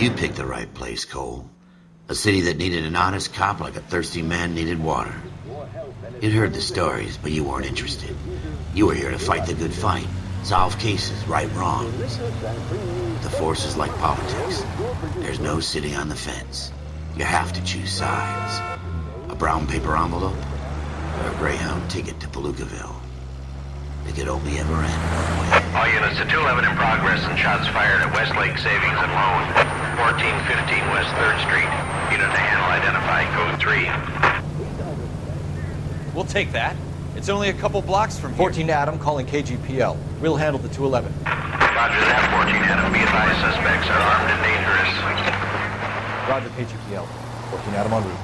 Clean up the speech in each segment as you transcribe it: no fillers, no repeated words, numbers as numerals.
You picked the right place, Cole. A city that needed an honest cop like a thirsty man needed water. You'd heard the stories, but you weren't interested. You were here to fight the good fight, solve cases, right wrongs. The force is like politics. There's no sitting on the fence. You have to choose sides. A brown paper envelope, or a Greyhound ticket to Palookaville. It could only ever end one way. All units to 211 in progress and shots fired at Westlake Savings and Loan, 1415 West 3rd Street. Unit to handle identified, code 3. We'll take that. It's only a couple blocks from here. 14 Adam calling KGPL. We'll handle the 211. Roger that, 14 Adam. Be advised, suspects are armed and dangerous. Roger KGPL. 14 Adam en route.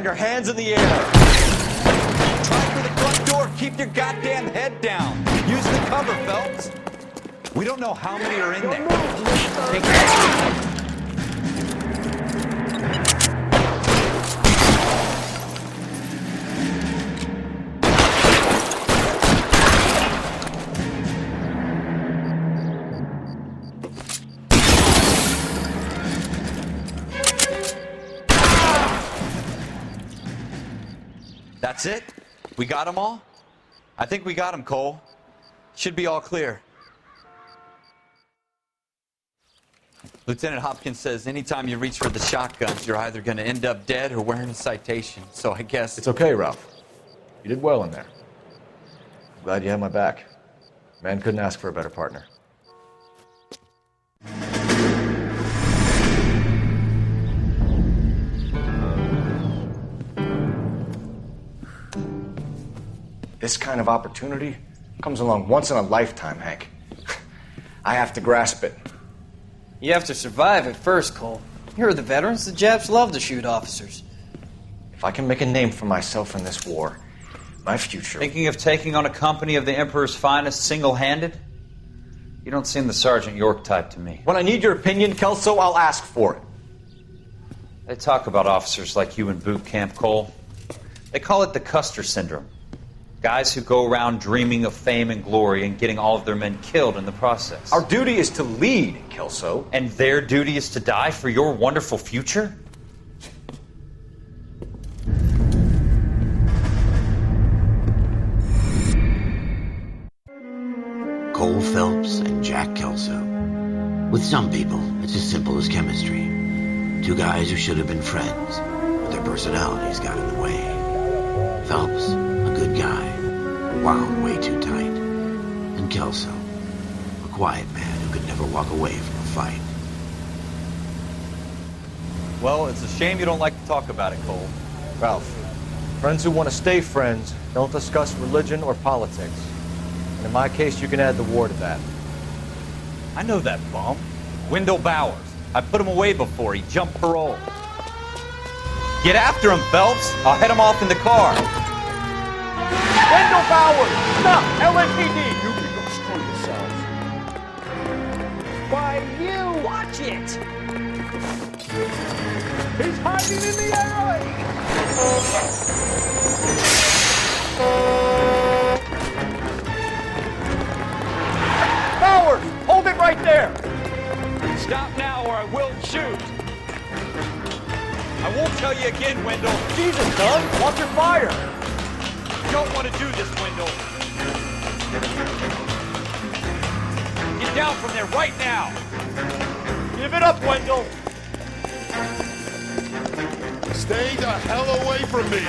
Your hands in the air. Try for the front door. Keep your goddamn head down. Use the cover, Phelps. We don't know how many are in there. Take it. That's it? We got them all? I think we got them, Cole. Should be all clear. Lieutenant Hopkins says anytime you reach for the shotguns, you're either going to end up dead or wearing a citation. So I guess... It's okay, Ralph. You did well in there. I'm glad you had my back. Man couldn't ask for a better partner. This kind of opportunity comes along once in a lifetime, Hank. I have to grasp it. You have to survive it first, Cole. Here are the veterans. The Japs love to shoot officers. If I can make a name for myself in this war, my future... Thinking of taking on a company of the Emperor's finest single-handed? You don't seem the Sergeant York type to me. When I need your opinion, Kelso, I'll ask for it. They talk about officers like you in boot camp, Cole. They call it the Custer Syndrome. Guys who go around dreaming of fame and glory and getting all of their men killed in the process. Our duty is to lead, Kelso. And their duty is to die for your wonderful future? Cole Phelps and Jack Kelso. With some people, it's as simple as chemistry. Two guys who should have been friends, but their personalities got in the way. Phelps, a good guy, wound way too tight. And Kelso, a quiet man who could never walk away from a fight. Well, it's a shame you don't like to talk about it, Cole. Ralph, friends who want to stay friends don't discuss religion or politics. And in my case, you can add the war to that. I know that bum. Wendell Bowers. I put him away before. He jumped parole. Get after him, Phelps. I'll head him off in the car. Wendell Bowers! Stop! LAPD! You can go screw yourselves. Why, you! Watch it! He's hiding in the alley! Bowers! Hold it right there! Stop now or I will shoot. I won't tell you again, Wendell. Jesus, son! Watch your fire! You don't want to do this, Wendell. Get down from there right now. Give it up, Wendell! Stay the hell away from me!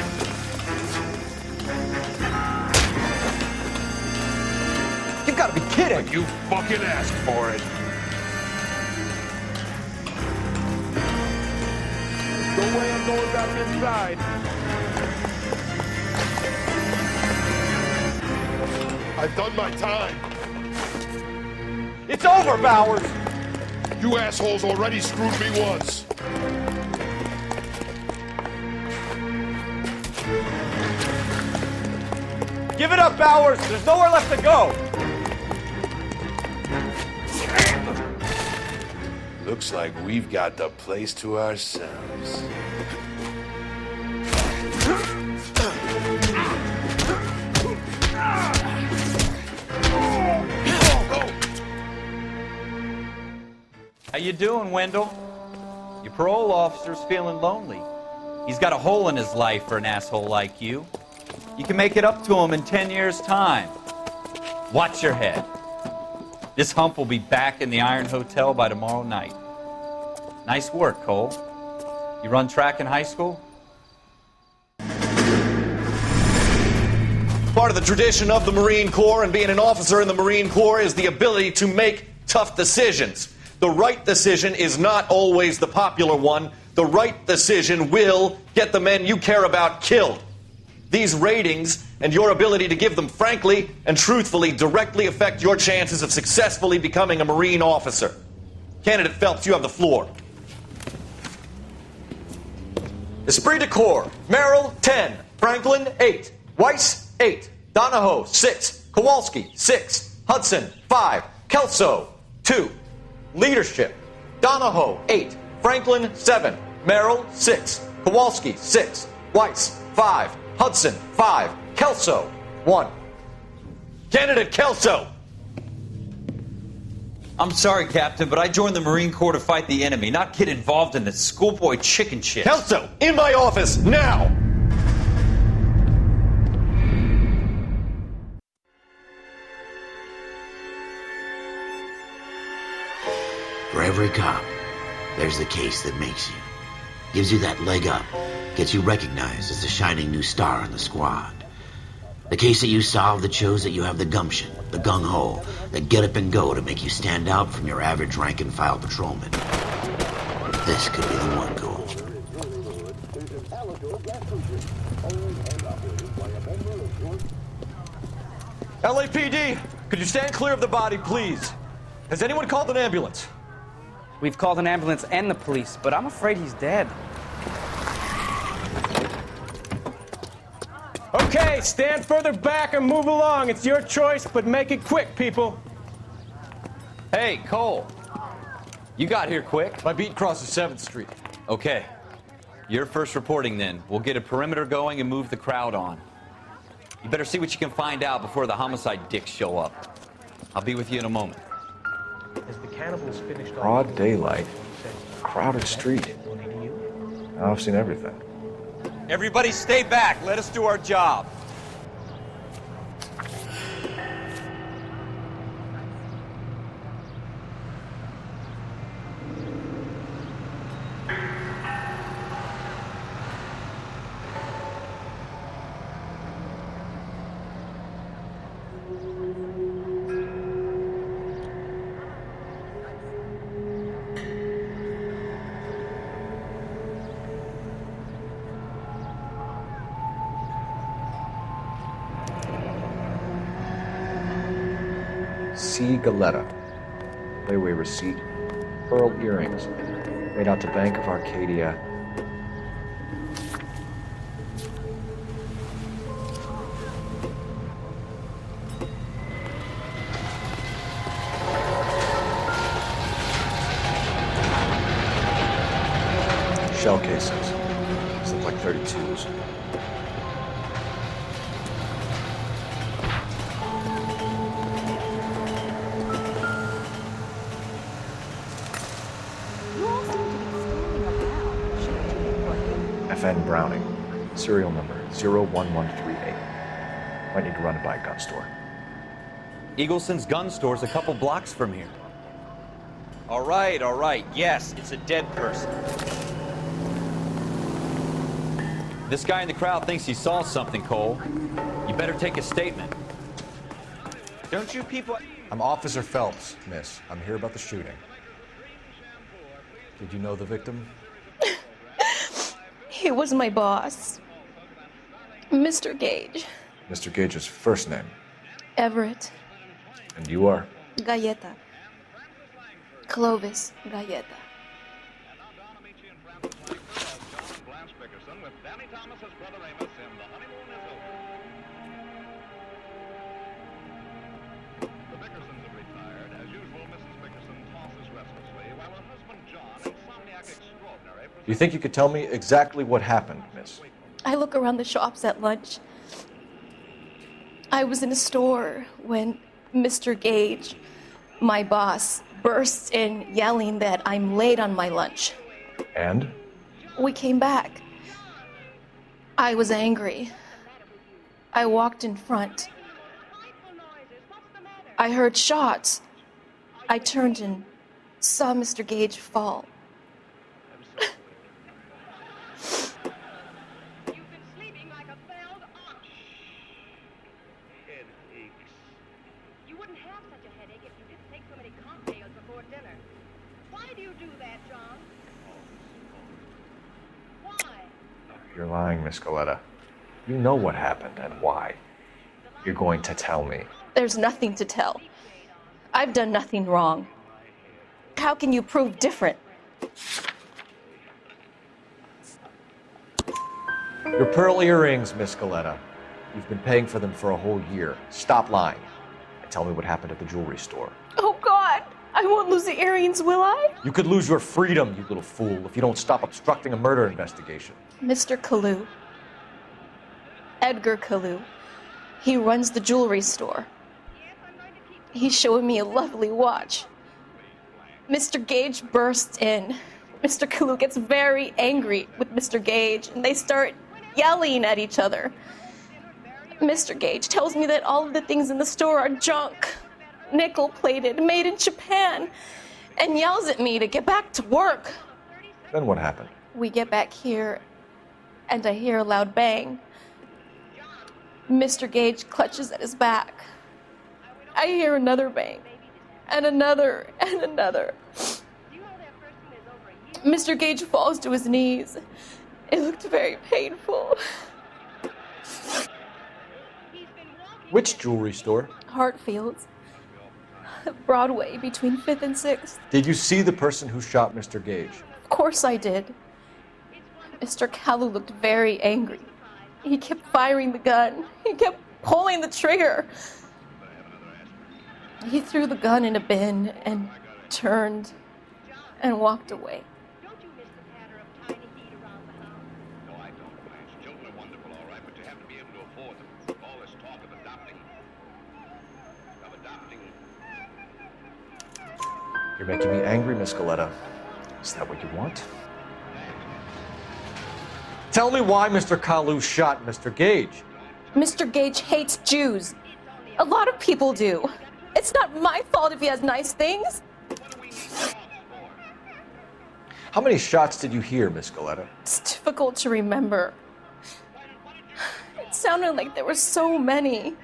kidding. You fucking asked for it. No way I'm going back inside. I've done my time. It's over, Bowers. You assholes already screwed me once. Give it up, Bowers. There's nowhere left to go. Looks like we've got the place to ourselves. How you doing, Wendell? Your parole officer's feeling lonely. He's got a hole in his life for an asshole like you. You can make it up to him in 10 years' time. Watch your head. This hump will be back in the Iron Hotel by tomorrow night. Nice work, Cole. You run track in high school? Part of the tradition of the Marine Corps and being an officer in the Marine Corps is the ability to make tough decisions. The right decision is not always the popular one. The right decision will get the men you care about killed. These ratings and your ability to give them frankly and truthfully directly affect your chances of successfully becoming a Marine officer. Candidate Phelps, you have the floor. Esprit de Corps, Merrill, 10. Franklin, 8. Weiss, 8. Donahoe, 6. Kowalski, 6. Hudson, 5. Kelso, 2. Leadership, Donahoe, 8. Franklin, 7. Merrill, 6. Kowalski, 6. Weiss, 5. Hudson, 5. Kelso, 1. Candidate Kelso! I'm sorry, Captain, but I joined the Marine Corps to fight the enemy, not get involved in this schoolboy chicken shit. Kelso, in my office, now! For every cop, there's the case that makes you. Gives you that leg up. Gets you recognized as the shining new star in the squad. The case that you solve that shows that you have the gumption, the gung-ho, the get up and go to make you stand out from your average rank-and-file patrolman. This could be the one, Cole. LAPD, could you stand clear of the body, please? Has anyone called an ambulance? We've called an ambulance and the police, but I'm afraid he's dead. Okay, stand further back and move along. It's your choice, but make it quick, people. Hey, Cole. You got here quick. My beat crosses 7th Street. Okay. You're first reporting then. We'll get a perimeter going and move the crowd on. You better see what you can find out before the homicide dicks show up. I'll be with you in a moment. As the cannibals finished Broad daylight. Crowded street. I've seen everything. Everybody stay back. Let us do our job. C. Galetta. Layaway receipt. Pearl earrings. Made out to Bank of Arcadia. Shell cases. These look like 32s. FN Browning, serial number 01138. Might need to run it by a gun store. Eagleson's gun store's a couple blocks from here. All right. Yes, it's a dead person. This guy in the crowd thinks he saw something, Cole. You better take a statement. Don't you people... I'm Officer Phelps, miss. I'm here about the shooting. Did you know the victim? He was my boss, Mr. Gage. Mr. Gage's first name. Everett. And you are? Galleta. Clovis Galleta. You think you could tell me exactly what happened, miss? I look around the shops at lunch. I was in a store when Mr. Gage, my boss, bursts in yelling that I'm late on my lunch. And? We came back. I was angry. I walked in front. I heard shots. I turned and saw Mr. Gage fall. You're lying, Miss Galleta. You know what happened and why. You're going to tell me. There's nothing to tell. I've done nothing wrong. How can you prove different? Your pearl earrings, Miss Galleta. You've been paying for them for a whole year. Stop lying and tell me what happened at the jewelry store. Oh, God! I won't lose the earrings, will I? You could lose your freedom, you little fool, if you don't stop obstructing a murder investigation. Mr. Kalu. Edgar Kalu. He runs the jewelry store. He's showing me a lovely watch. Mr. Gage bursts in. Mr. Kalu gets very angry with Mr. Gage, and they start yelling at each other. Mr. Gage tells me that all of the things in the store are junk, nickel-plated, made in Japan, and yells at me to get back to work. Then what happened? We get back here, and I hear a loud bang. Mr. Gage clutches at his back. I hear another bang, and another, and another. Mr. Gage falls to his knees. It looked very painful. Which jewelry store? Hartfield's. Broadway, between 5th and 6th. Did you see the person who shot Mr. Gage? Of course I did. Mr. Kalu looked very angry. He kept firing the gun. He kept pulling the trigger. He threw the gun in a bin and turned and walked away. You're making me angry, Miss Galleta. Is that what you want? Tell me why Mr. Kalu shot Mr. Gage. Mr. Gage hates Jews. A lot of people do. It's not my fault if he has nice things. How many shots did you hear, Miss Galleta? It's difficult to remember. It sounded like there were so many,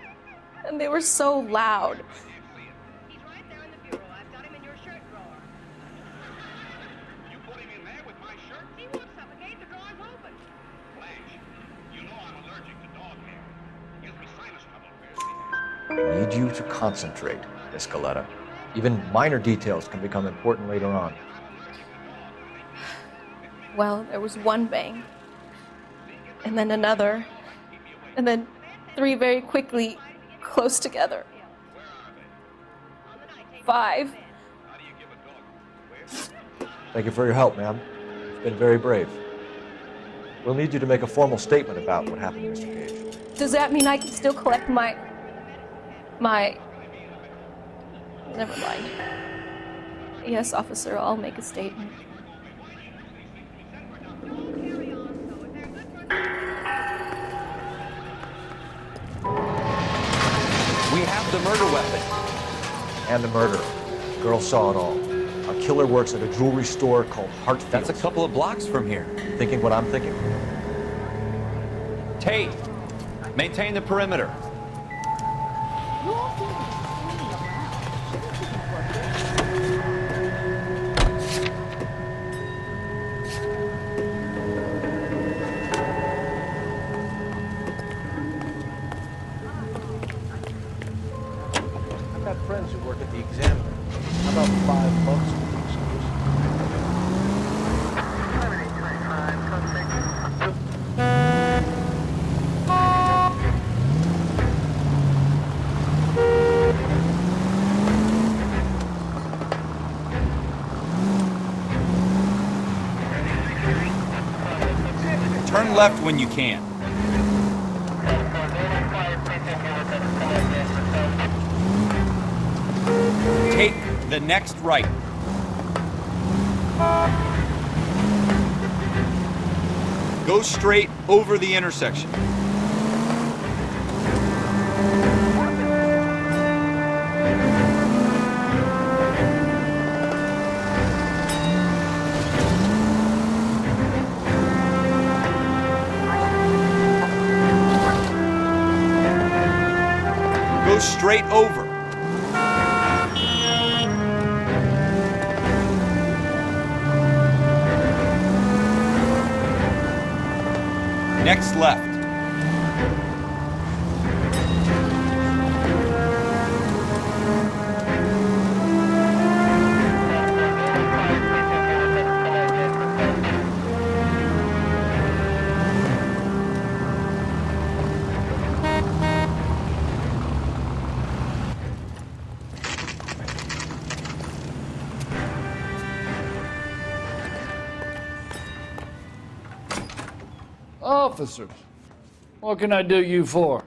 and they were so loud. I need you to concentrate, Miss Galleta. Even minor details can become important later on. Well, there was one bang, and then another, and then 3 very quickly, close together. 5. Thank you for your help, ma'am. You've been very brave. We'll need you to make a formal statement about what happened to Mr. Gage. Does that mean I can still collect my... Never mind. Yes, officer, I'll make a statement. We have the murder weapon. And the murderer. The girl saw it all. Our killer works at a jewelry store called Hartfield's. That's a couple of blocks from here. Thinking what I'm thinking? Tate, maintain the perimeter. friends who work at the Examiner. How about 5 bucks for the exclusive? Turn left when you can. Take the next right. Go straight over the intersection. Go straight over. Next left. Officers, what can I do you for?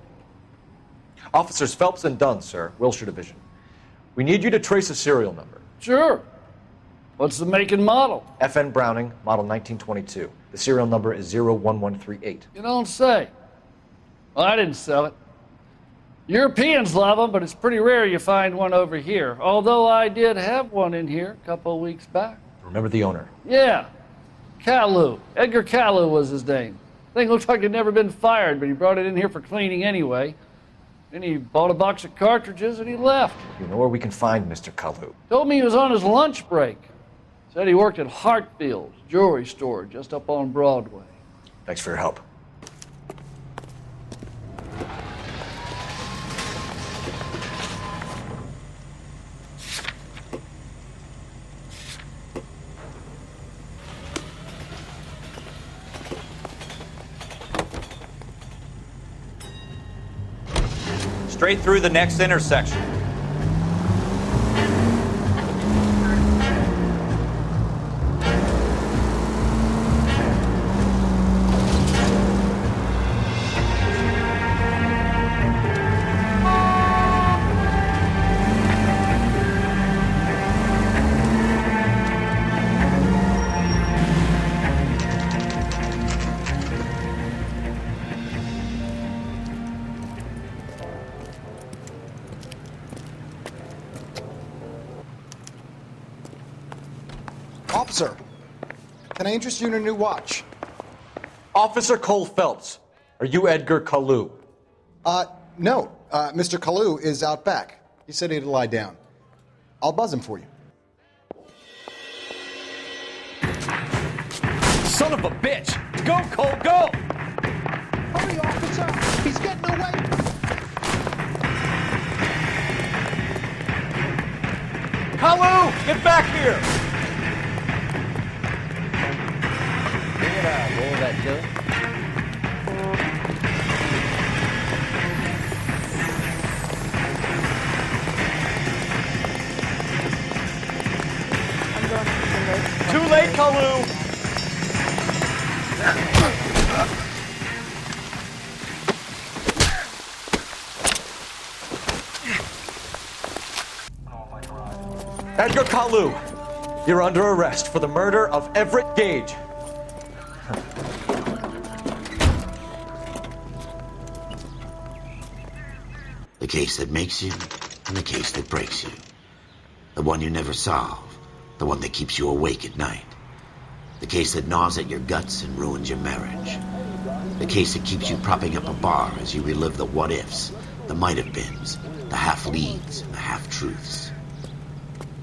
Officers Phelps and Dunn, sir, Wilshire Division. We need you to trace a serial number. Sure. What's the make and model? FN Browning, model 1922. The serial number is 01138. You don't say. Well, I didn't sell it. Europeans love them, but it's pretty rare you find one over here. Although I did have one in here a couple of weeks back. Remember the owner? Yeah. Kalu. Edgar Kalu was his name. Thing looked like it'd never been fired, but he brought it in here for cleaning anyway. Then he bought a box of cartridges and he left. You know where we can find Mr. Kalu? Told me he was on his lunch break. Said he worked at Hartfield's jewelry store just up on Broadway. Thanks for your help. Straight through the next intersection. Officer, can I interest you in a new watch? Officer Cole Phelps, are you Edgar Kalu? No. Mr. Kalu is out back. He said he'd lie down. I'll buzz him for you. Son of a bitch! Go, Cole, go! Hurry, officer! He's getting away! Kalu, get back here! Roll that joke. Too late, Kalu! Edgar Kalu, you're under arrest for the murder of Everett Gage. The case that makes you, and the case that breaks you. The one you never solve, the one that keeps you awake at night. The case that gnaws at your guts and ruins your marriage. The case that keeps you propping up a bar as you relive the what-ifs, the might-have-beens, the half-leads, and the half-truths.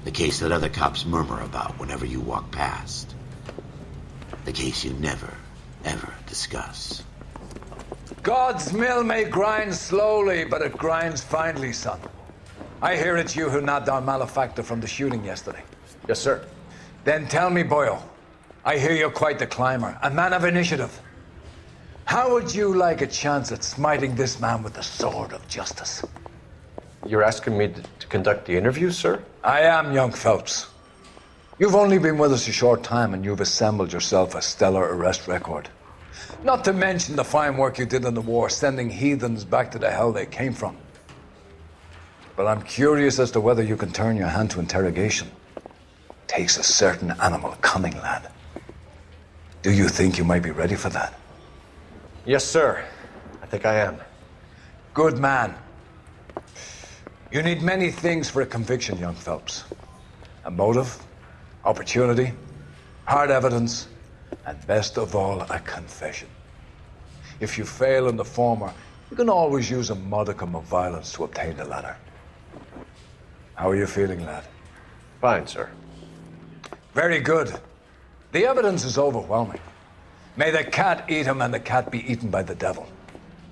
The case that other cops murmur about whenever you walk past. The case you never, ever discuss. God's mill may grind slowly, but it grinds finely, son. I hear it's you who nabbed our malefactor from the shooting yesterday. Yes, sir. Then tell me, Boyle, I hear you're quite the climber, a man of initiative. How would you like a chance at smiting this man with the sword of justice? You're asking me to conduct the interview, sir? I am, young Phelps. You've only been with us a short time and you've assembled yourself a stellar arrest record. Not to mention the fine work you did in the war, sending heathens back to the hell they came from. But I'm curious as to whether you can turn your hand to interrogation. Takes a certain animal cunning, lad. Do you think you might be ready for that? Yes, sir. I think I am. Good man. You need many things for a conviction, young Phelps. A motive, opportunity, hard evidence, and best of all, a confession. If you fail in the former, you can always use a modicum of violence to obtain the latter. How are you feeling, lad? Fine, sir. Very good. The evidence is overwhelming. May the cat eat him and the cat be eaten by the devil.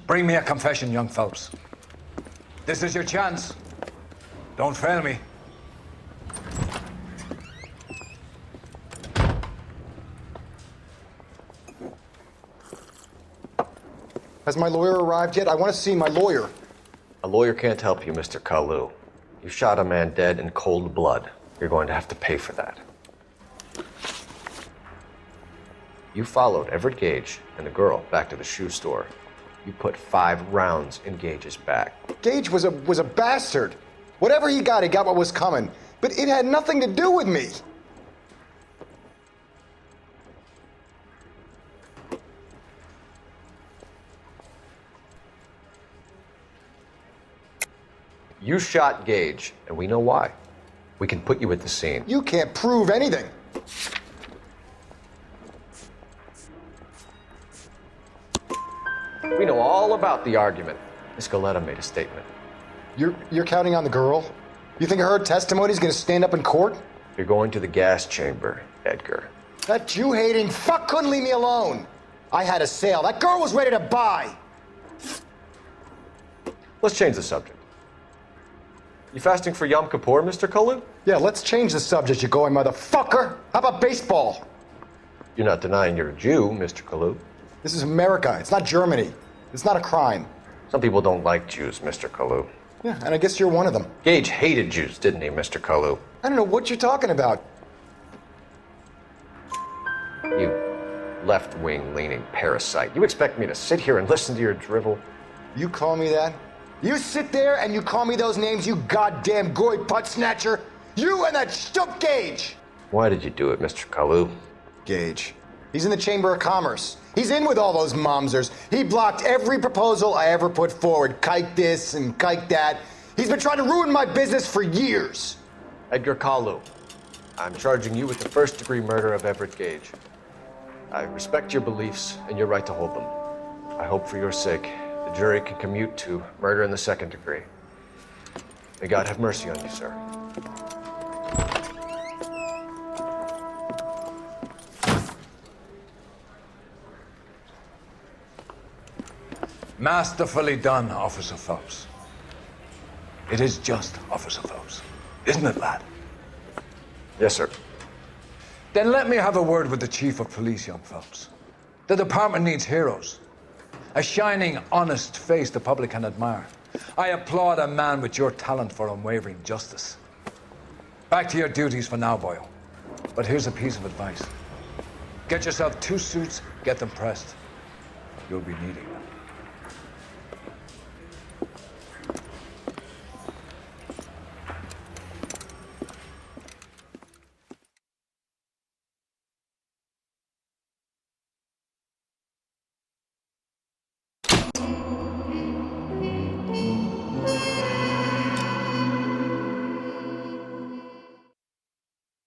Bring me a confession, young Phelps. This is your chance. Don't fail me. Has my lawyer arrived yet? I want to see my lawyer. A lawyer can't help you, Mr. Kalu. You shot a man dead in cold blood. You're going to have to pay for that. You followed Everett Gage and the girl back to the shoe store. You put 5 rounds in Gage's back. Gage was a bastard. Whatever he got what was coming. But it had nothing to do with me. You shot Gage, and we know why. We can put you at the scene. You can't prove anything. We know all about the argument. Miss Galetta made a statement. You're counting on the girl? You think her testimony is going to stand up in court? You're going to the gas chamber, Edgar. That Jew-hating fuck couldn't leave me alone. I had a sale. That girl was ready to buy. Let's change the subject. You fasting for Yom Kippur, Mr. Kalu? Yeah, let's change the subject, you going motherfucker. How about baseball? You're not denying you're a Jew, Mr. Kalu. This is America. It's not Germany. It's not a crime. Some people don't like Jews, Mr. Kalu. Yeah, and I guess you're one of them. Gage hated Jews, didn't he, Mr. Kalu? I don't know what you're talking about. You left-wing leaning parasite. You expect me to sit here and listen to your drivel? You call me that? You sit there and you call me those names, you goddamn goy putt snatcher? You and that stup Gage! Why did you do it, Mr. Kalu? Gage. He's in the Chamber of Commerce. He's in with all those momsers. He blocked every proposal I ever put forward. Kike this and kike that. He's been trying to ruin my business for years. Edgar Kalu, I'm charging you with the first-degree murder of Everett Gage. I respect your beliefs and your right to hold them. I hope for your sake the jury can commute to murder in the second degree. May God have mercy on you, sir. Masterfully done, Officer Phelps. It is just, Officer Phelps. Isn't it, lad? Yes, sir. Then let me have a word with the Chief of Police, young Phelps. The department needs heroes. A shining, honest face the public can admire. I applaud a man with your talent for unwavering justice. Back to your duties for now, Boyle. But here's a piece of advice. Get yourself 2 suits, get them pressed. You'll be needing them.